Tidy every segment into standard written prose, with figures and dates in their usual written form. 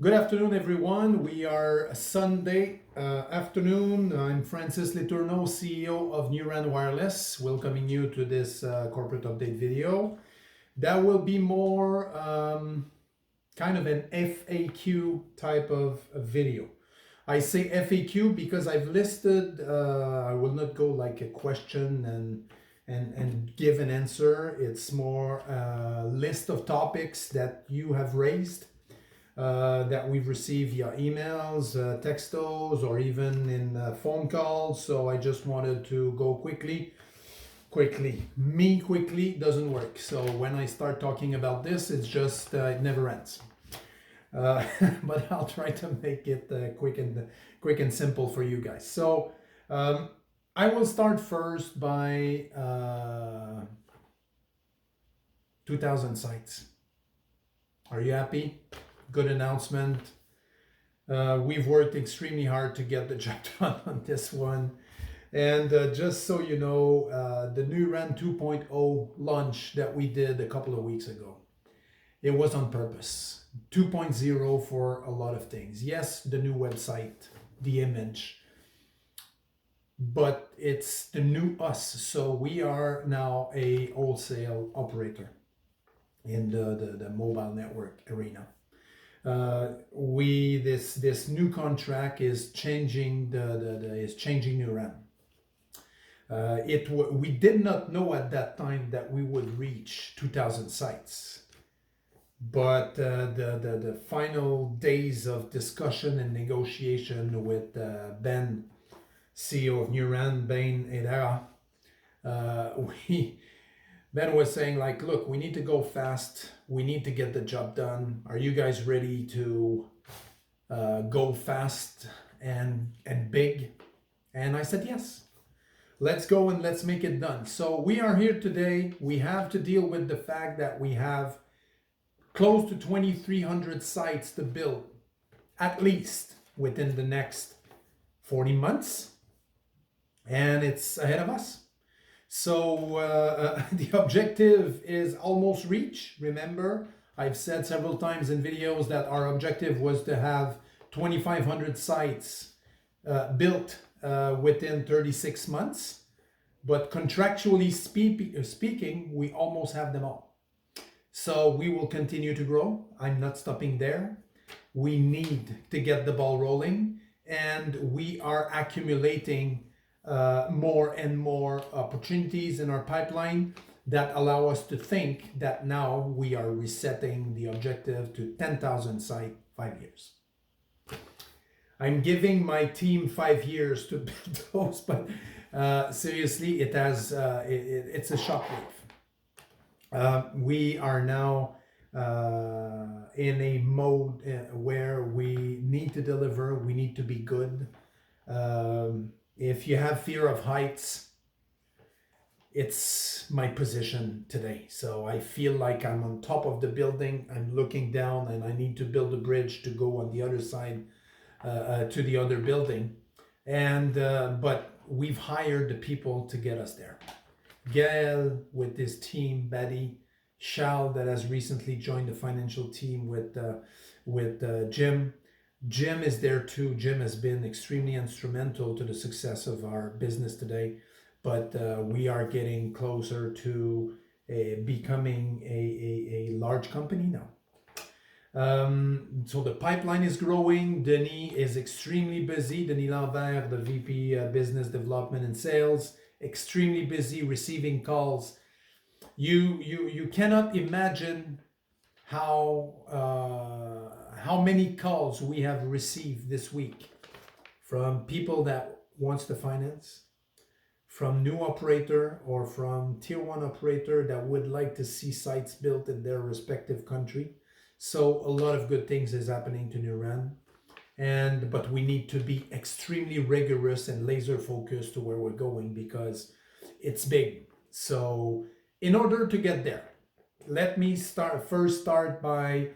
Good afternoon, everyone. We are Sunday afternoon. I'm Francis Letourneau, CEO of NewRAN Wireless, welcoming you to this corporate update video. That will be more kind of an FAQ type of video. I say FAQ because I've listed, I will not go like a question and give an answer. It's more a list of topics that you have raised that we've received via emails, textos, or even in phone calls. So I just wanted to go quickly. Quickly doesn't work. So when I start talking about this, it's just it never ends. But I'll try to make it quick and simple for you guys. So I will start first by 2,000 sites. Are you happy? Good announcement. We've worked extremely hard to get the job done on this one. And just so you know, the NewRAN 2.0 launch that we did a couple of weeks ago, it was on purpose. 2.0 for a lot of things. Yes, the new website, the image, but it's the new us. So we are now a wholesale operator in the mobile network arena. This new contract is changing changing NewRAN. We did not know at that time that we would reach 2,000 sites, but the final days of discussion and negotiation with Ben, CEO of NewRAN, Ben Edera, Ben was saying like, look, we need to go fast. We need to get the job done. Are you guys ready to go fast and big? And I said, yes. Let's go and let's make it done. So we are here today. We have to deal with the fact that we have close to 2,300 sites to build, at least within the next 40 months. And it's ahead of us. So the objective is almost reached. Remember, I've said several times in videos that our objective was to have 2,500 sites built within 36 months. But contractually speaking, we almost have them all. So we will continue to grow. I'm not stopping there. We need to get the ball rolling, and we are accumulating more and more opportunities in our pipeline that allow us to think that now we are resetting the objective to 10,000 site 5 years. I'm giving my team 5 years to build those, but seriously, it's a shockwave. We are now in a mode where we need to deliver, we need to be good. If you have fear of heights, it's my position today. So I feel like I'm on top of the building, I'm looking down, and I need to build a bridge to go on the other side to the other building. And but we've hired the people to get us there. Gael with his team, Betty, Charles that has recently joined the financial team with Jim. Jim is there too. Jim has been extremely instrumental to the success of our business today, but we are getting closer to becoming a large company now. So the pipeline is growing. Denis is extremely busy. Denis Lambert, the VP Business Development and Sales, extremely busy receiving calls. You cannot imagine how many calls we have received this week from people that wants to finance, from new operator or from tier 1 operator that would like to see sites built in their respective country. So a lot of good things is happening to NewRAN, but we need to be extremely rigorous and laser focused to where we're going because it's big. So in order to get there, let me start by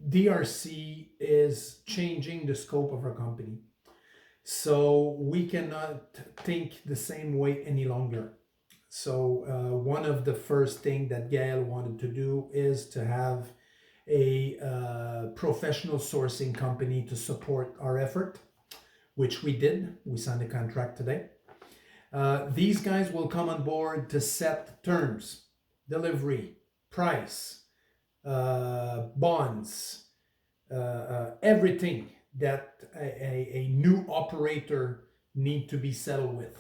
DRC is changing the scope of our company. So we cannot think the same way any longer. So one of the first thing that Gael wanted to do is to have a professional sourcing company to support our effort, which we did. We signed a contract today. These guys will come on board to set terms, delivery, price, bonds, everything that a new operator need to be settled with.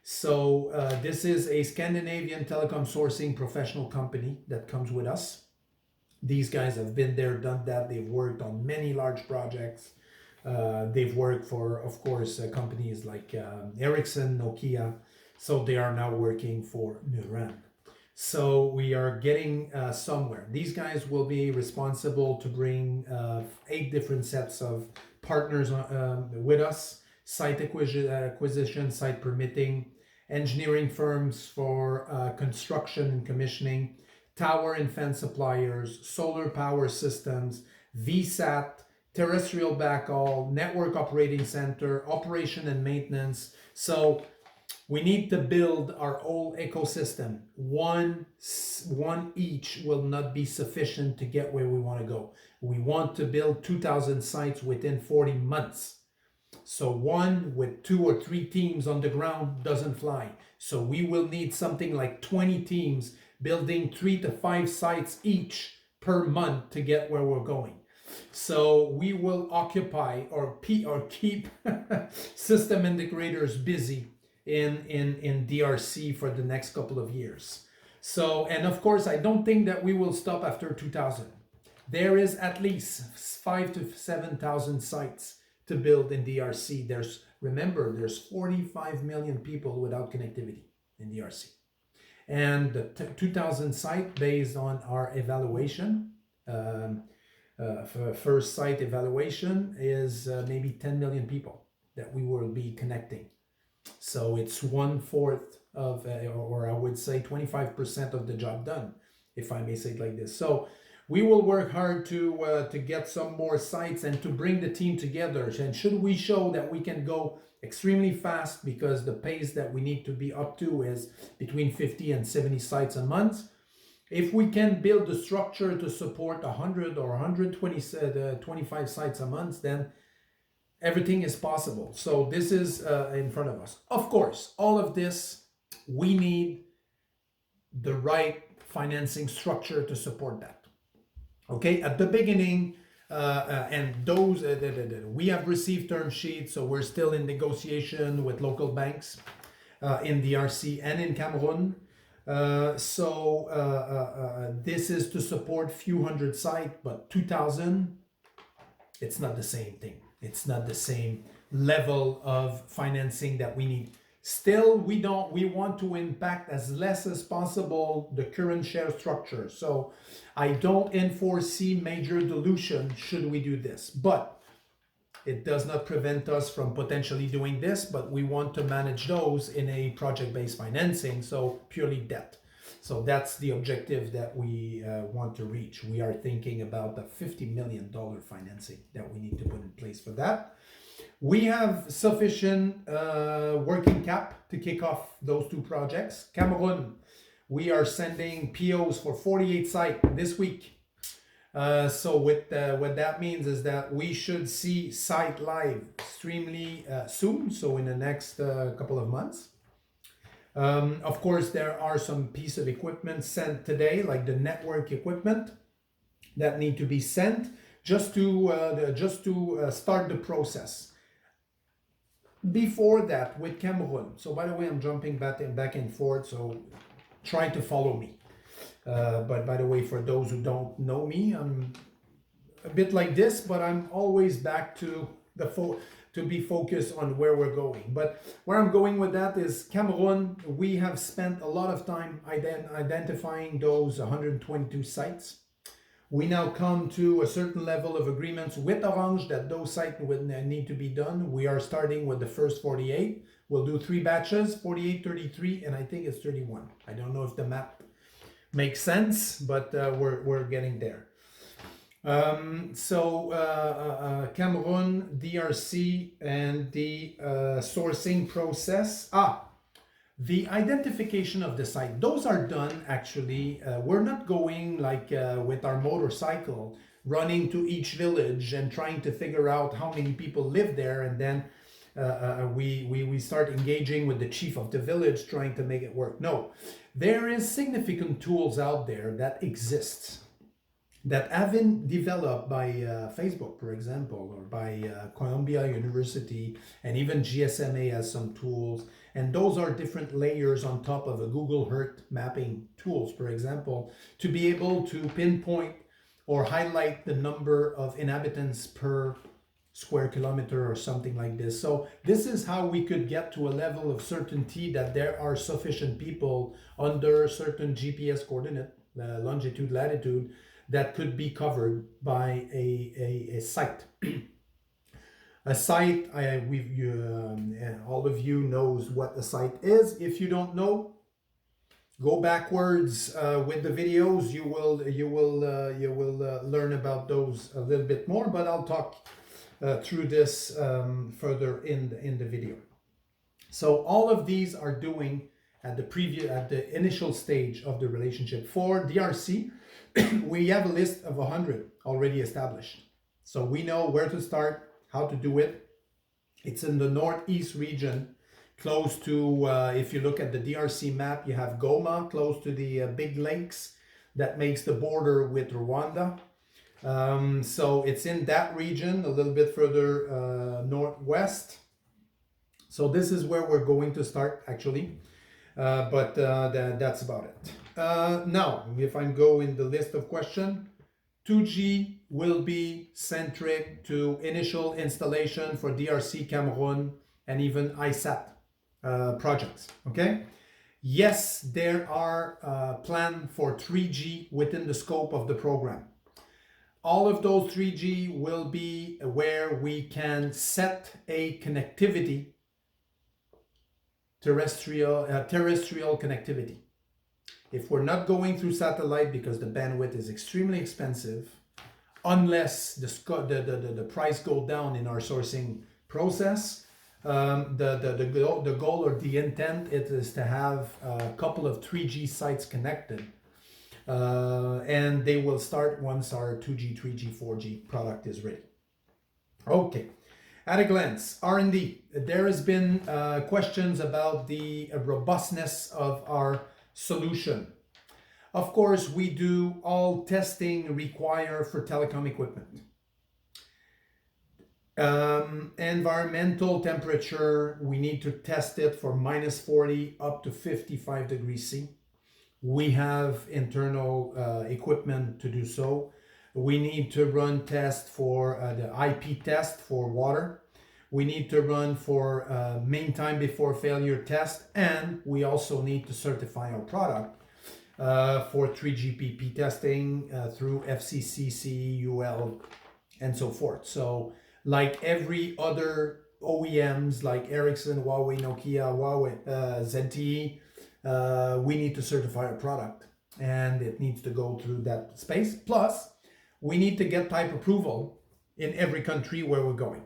So this is a Scandinavian telecom sourcing professional company that comes with us. These guys have been there, done that. They've worked on many large projects. They've worked for, of course, companies like Ericsson, Nokia. So they are now working for Nuran. So we are getting somewhere. These guys will be responsible to bring 8 different sets of partners with us: site acquisition, site permitting, engineering firms for construction and commissioning, tower and fence suppliers, solar power systems, VSAT, terrestrial backhaul, network operating center, operation and maintenance. So we need to build our whole ecosystem. One each will not be sufficient to get where we want to go. We want to build 2,000 sites within 40 months. So one with 2 or 3 teams on the ground doesn't fly. So we will need something like 20 teams building 3 to 5 sites each per month to get where we're going. So we will occupy or keep system integrators busy in DRC for the next couple of years. So, and of course, I don't think that we will stop after 2000. There is at least 5 to 7,000 sites to build in DRC. Remember, there's 45 million people without connectivity in DRC. And the 2,000 site, based on our evaluation, first site evaluation, is maybe 10 million people that we will be connecting. So it's 1/4 of, or I would say 25% of the job done, if I may say it like this. So we will work hard to get some more sites and to bring the team together. And should we show that we can go extremely fast, because the pace that we need to be up to is between 50 and 70 sites a month. If we can build the structure to support 100 or 125 sites a month, then everything is possible. So this is in front of us. Of course, all of this, we need the right financing structure to support that. Okay, at the beginning, and those, we have received term sheets, so we're still in negotiation with local banks in DRC and in Cameroon. This is to support few hundred sites, but 2,000, it's not the same thing. It's not the same level of financing that we need. Still, we want to impact as less as possible the current share structure. So I don't foresee major dilution should we do this, but it does not prevent us from potentially doing this, but we want to manage those in a project-based financing, so purely debt. So that's the objective that we want to reach. We are thinking about the $50 million financing that we need to put in place for that. We have sufficient working cap to kick off those 2 projects. Cameroon, we are sending POs for 48 sites this week. So what that means is that we should see site live extremely soon, so in the next couple of months. Of course, there are some piece of equipment sent today, like the network equipment, that need to be sent just to start the process. Before that, with Cameroon, so by the way, I'm jumping back and forth, so try to follow me. But by the way, for those who don't know me, I'm a bit like this, but I'm always back to be focused on where we're going. But where I'm going with that is Cameroon. We have spent a lot of time identifying those 122 sites. We now come to a certain level of agreements with Orange that those sites would need to be done. We are starting with the first 48. We'll do 3 batches, 48, 33, and I think it's 31. I don't know if the map makes sense, but we're getting there. Cameroon, DRC, and the sourcing process. The identification of the site, those are done actually. We're not going like with our motorcycle, running to each village and trying to figure out how many people live there, and then we start engaging with the chief of the village trying to make it work. No, there is significant tools out there that exist that have been developed by Facebook, for example, or by Columbia University, and even GSMA has some tools. And those are different layers on top of a Google Earth mapping tools, for example, to be able to pinpoint or highlight the number of inhabitants per square kilometer or something like this. So this is how we could get to a level of certainty that there are sufficient people under certain GPS coordinate, longitude, latitude, that could be covered by a site. A site, all of you knows what a site is. If you don't know, go backwards with the videos. You will learn about those a little bit more. But I'll talk through this further in the video. So all of these are doing at the initial stage of the relationship. For DRC, we have a list of 100 already established. So we know where to start, how to do it. It's in the northeast region, close to, if you look at the DRC map, you have Goma, close to the big lakes that makes the border with Rwanda. So it's in that region, a little bit further northwest. So this is where we're going to start, actually. But that's about it. Now, if I go in the list of questions, 2G will be centric to initial installation for DRC, Cameroon, and even ISAT projects, okay? Yes, there are plans for 3G within the scope of the program. All of those 3G will be where we can set a connectivity, terrestrial connectivity. If we're not going through satellite because the bandwidth is extremely expensive, unless the price go down in our sourcing process, the goal or the intent is to have a couple of 3G sites connected, and they will start once our 2G, 3G, 4G product is ready. Okay. At a glance, R&D. There has been questions about the robustness of our solution. Of course, we do all testing required for telecom equipment. Environmental temperature, we need to test it for -40 up to 55 degrees C. We have internal equipment to do so. We need to run tests for the IP test for water. We need to run for mean time before failure test, and we also need to certify our product for 3GPP testing through FCC, CE, UL, and so forth. So like every other OEMs like Ericsson, Huawei, Nokia, ZTE, we need to certify our product, and it needs to go through that space. Plus, we need to get type approval in every country where we're going.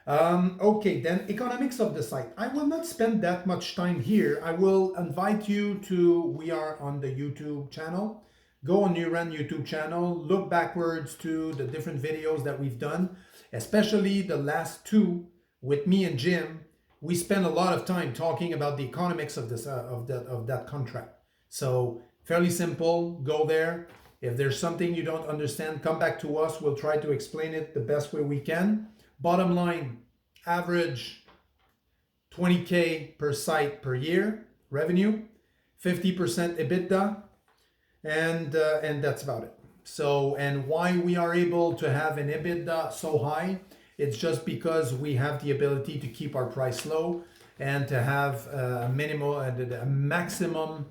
Okay, then economics of the site. I will not spend that much time here. I will invite you to, we are on the YouTube channel. Go on Neurand YouTube channel, look backwards to the different videos that we've done, especially the last two with me and Jim. We spent a lot of time talking about the economics of this of that contract. So fairly simple, go there. If there's something you don't understand, come back to us. We'll try to explain it the best way we can. Bottom line, average 20K per site per year revenue, 50% EBITDA, and that's about it. So, and why we are able to have an EBITDA so high, it's just because we have the ability to keep our price low and to have a maximum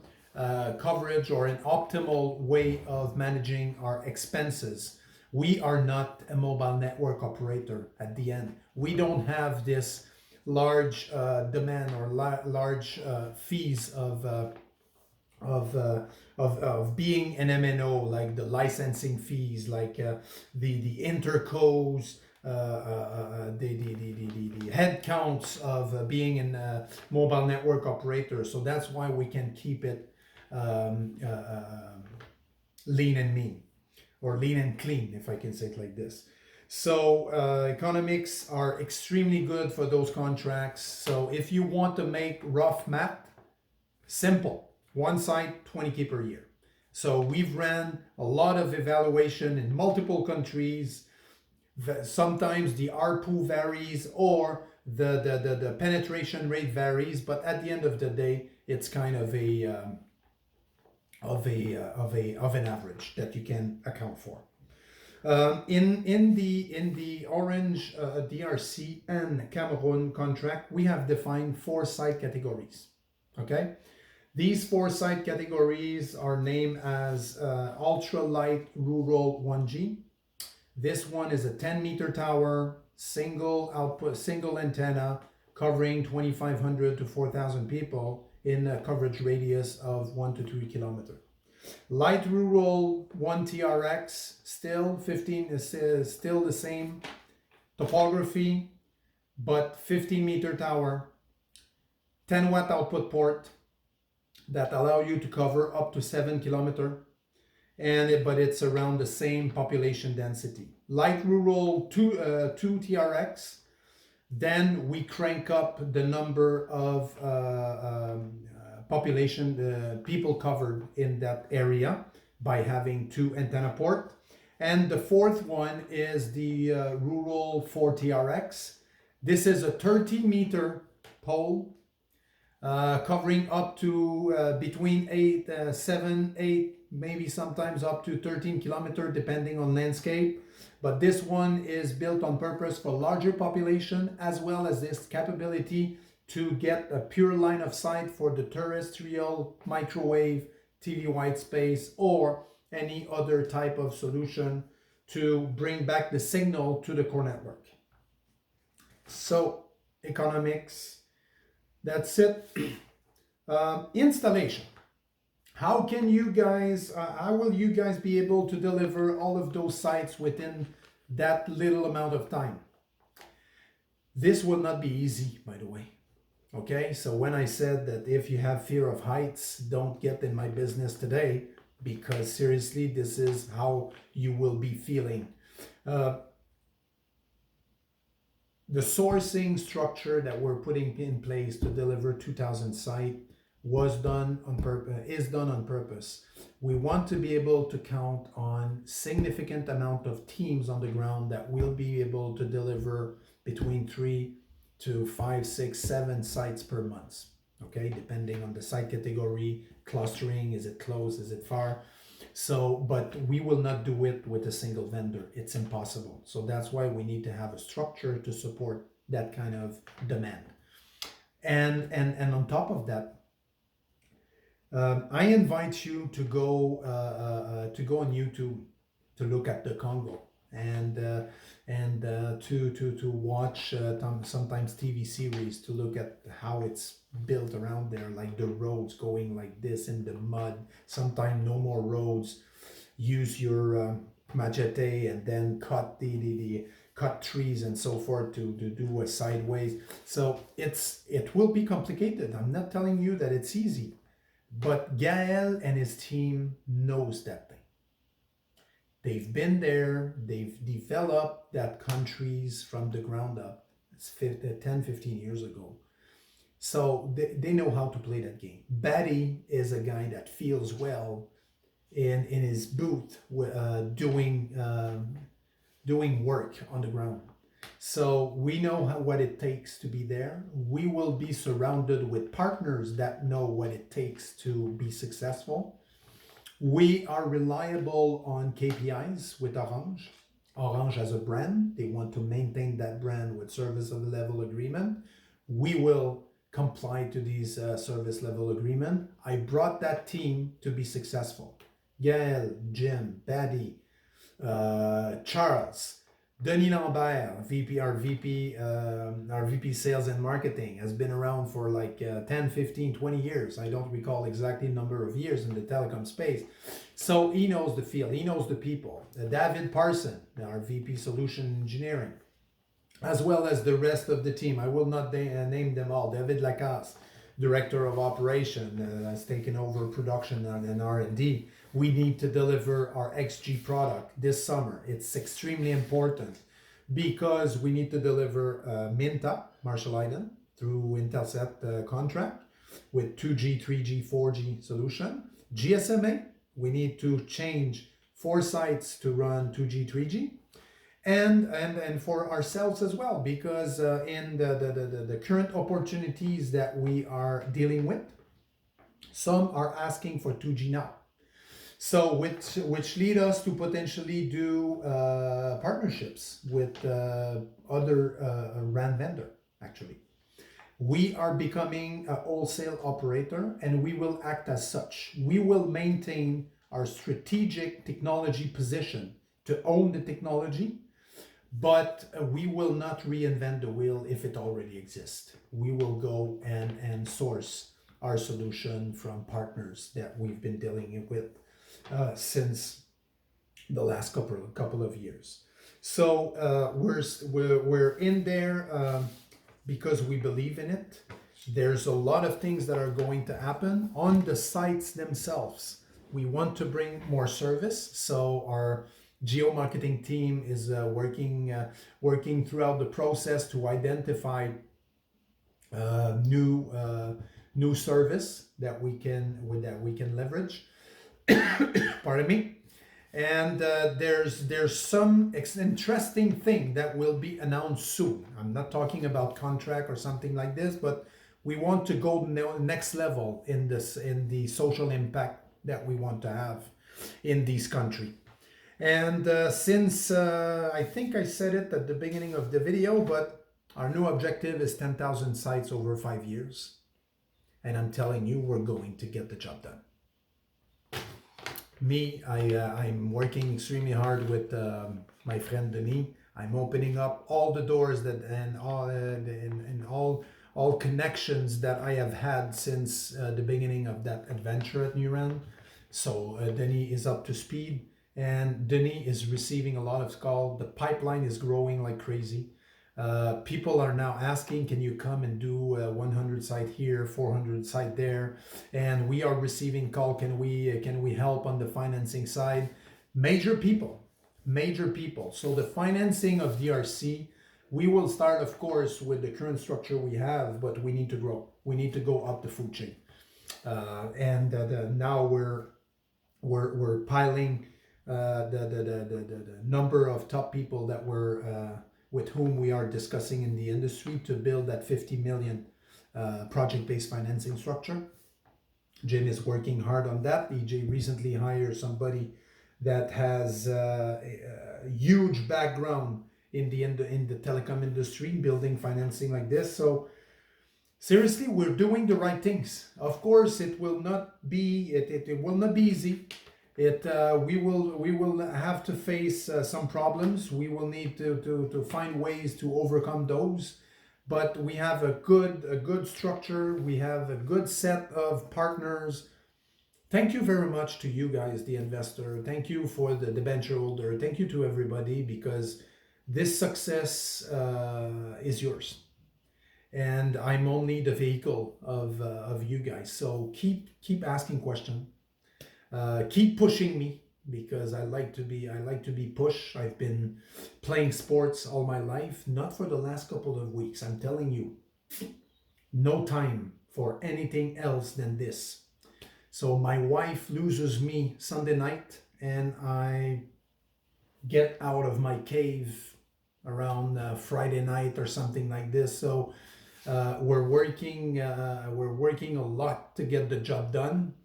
coverage or an optimal way of managing our expenses. We are not a mobile network operator at the end. We don't have this large demand or large fees of being an MNO, like the licensing fees, like the intercos, the head counts of being in mobile network operator. So that's why we can keep it lean and mean, or lean and clean, if I can say it like this. So economics are extremely good for those contracts. So if you want to make rough math, simple, one site, 20K per year. So we've ran a lot of evaluation in multiple countries. Sometimes the ARPU varies, or the penetration rate varies, but at the end of the day, it's kind of an average that you can account for. In the Orange DRC and Cameroon contract, we have defined 4 site categories. Okay, these 4 site categories are named as ultralight rural 1G. This one is a 10-meter tower, single output, single antenna, covering 2,500 to 4,000 people in a coverage radius of 1 to 3 kilometers. Light rural 1TRX, still 15 is still the same topography, but 15-meter tower, 10-watt output port that allow you to cover up to 7 kilometers, but it's around the same population density. Light rural 2 TRX, then we crank up the number of population, the people covered in that area by having 2 antenna port. And the 4th one is the rural 4 TRX. This is a 30-meter pole covering up to between 7, 8, maybe sometimes up to 13 kilometers depending on landscape. But this one is built on purpose for larger population, as well as this capability to get a pure line of sight for the terrestrial, microwave, TV white space, or any other type of solution to bring back the signal to the core network. So economics, that's it. Installation. How can you guys, how will you guys be able to deliver all of those sites within that little amount of time? This will not be easy, by the way. Okay, so when I said that if you have fear of heights, don't get in my business today, because seriously, this is how you will be feeling. The sourcing structure that we're putting in place to deliver 2,000 sites was done on purpose, is done on purpose. We want to be able to count on significant amount of teams on the ground that will be able to deliver between 3 to 5, 6, 7 sites per month. Okay, depending on the site category, clustering, is it close, is it far? So, but we will not do it with a single vendor. It's impossible. So that's why we need to have a structure to support that kind of demand. And on top of that, I invite you to go on YouTube to look at the Congo and to watch sometimes TV series to look at how it's built around there, like the roads going like this in the mud. Sometimes no more roads. Use your machete and then cut the cut trees and so forth to do a sideways. So it will be complicated. I'm not telling you that it's easy. But Gael and his team knows that thing. They've been there, they've developed that countries from the ground up. It's 10, 15 years ago. So they know how to play that game. Batty is a guy that feels well in his booth doing work on the ground. So we know what it takes to be there. We will be surrounded with partners that know what it takes to be successful. We are reliable on KPIs with Orange. Orange as a brand, they want to maintain that brand with service level agreement. We will comply to these service level agreement. I brought that team to be successful. Gael, Jim, Batty, Charles, Denis Lambert, our VP Sales and Marketing, has been around for like 10, 15, 20 years. I don't recall exactly the number of years in the telecom space. So he knows the field, he knows the people. David Parson, our VP Solution Engineering, as well as the rest of the team. I will not name them all. David Lacasse, Director of Operation, has taken over production and R&D. We need to deliver our XG product this summer. It's extremely important because we need to deliver Minta, Marshall Island, through Intelsat contract with 2G, 3G, 4G solution. GSMA, we need to change 4 sites to run 2G, 3G. And for ourselves as well, because in the current opportunities that we are dealing with, some are asking for 2G now. So which lead us to potentially do partnerships with other RAN vendor, actually. We are becoming a wholesale operator and we will act as such. We will maintain our strategic technology position to own the technology, but we will not reinvent the wheel if it already exists. We will go and source our solution from partners that we've been dealing with since the last couple of years. So we're in there because we believe in it. There's a lot of things that are going to happen on the sites themselves. We want to bring more service, so our geo-marketing team is working throughout the process to identify new service that we can leverage. Pardon me. And there's some interesting thing that will be announced soon. I'm not talking about contract or something like this, but we want to go next level in the social impact that we want to have in this country. And since I think I said it at the beginning of the video, but our new objective is 10,000 sites over 5 years. And I'm telling you, we're going to get the job done. Me, I'm working extremely hard with my friend Denis. I'm opening up all the doors and all connections that I have had since the beginning of that adventure at NewRAN. So Denis is up to speed. And Denis is receiving a lot of calls. The pipeline is growing like crazy. People are now asking, can you come and do 100 site here, 400 site there? And we are receiving call, can we help on the financing side? Major people. So the financing of DRC, we will start, of course, with the current structure we have, but we need to grow. We need to go up the food chain. Now we're piling the number of top people that were with whom we are discussing in the industry to build that 50 million project-based financing structure. Jim is working hard on that. EJ recently hired somebody that has a huge background in the telecom industry, building financing like this. So seriously, we're doing the right things. Of course, it will not be easy. We will have to face some problems. We will need to find ways to overcome those. But we have a good structure. We have a good set of partners. Thank you very much to you guys, the investor. Thank you for the debenture holder. Thank you to everybody, because this success is yours. And I'm only the vehicle of you guys. So keep asking questions. Keep pushing me, because I like to be pushed. I've been playing sports all my life, not for the last couple of weeks. I'm telling you, no time for anything else than this. So my wife loses me Sunday night, and I get out of my cave around Friday night or something like this. So we're working a lot to get the job done.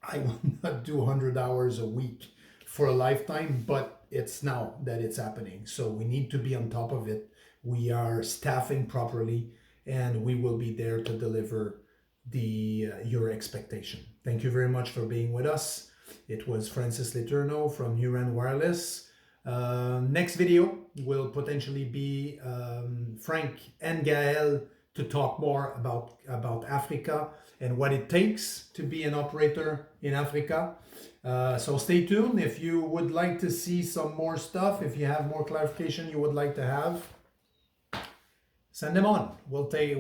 I will not do 100 hours a week for a lifetime, but it's now that it's happening. So we need to be on top of it. We are staffing properly, and we will be there to deliver your expectation. Thank you very much for being with us. It was Francis Letourneau from NewRAN Wireless. Next video will potentially be Frank and Gael to talk more about Africa and what it takes to be an operator in Africa. So stay tuned. If you would like to see some more stuff, if you have more clarification you would like to have, send them on. We'll take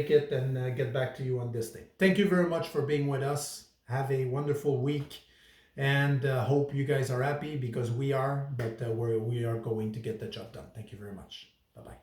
it and get back to you on this thing. Thank you very much for being with us. Have a wonderful week, and hope you guys are happy, because we are. But we are going to get the job done. Thank you very much. Bye bye.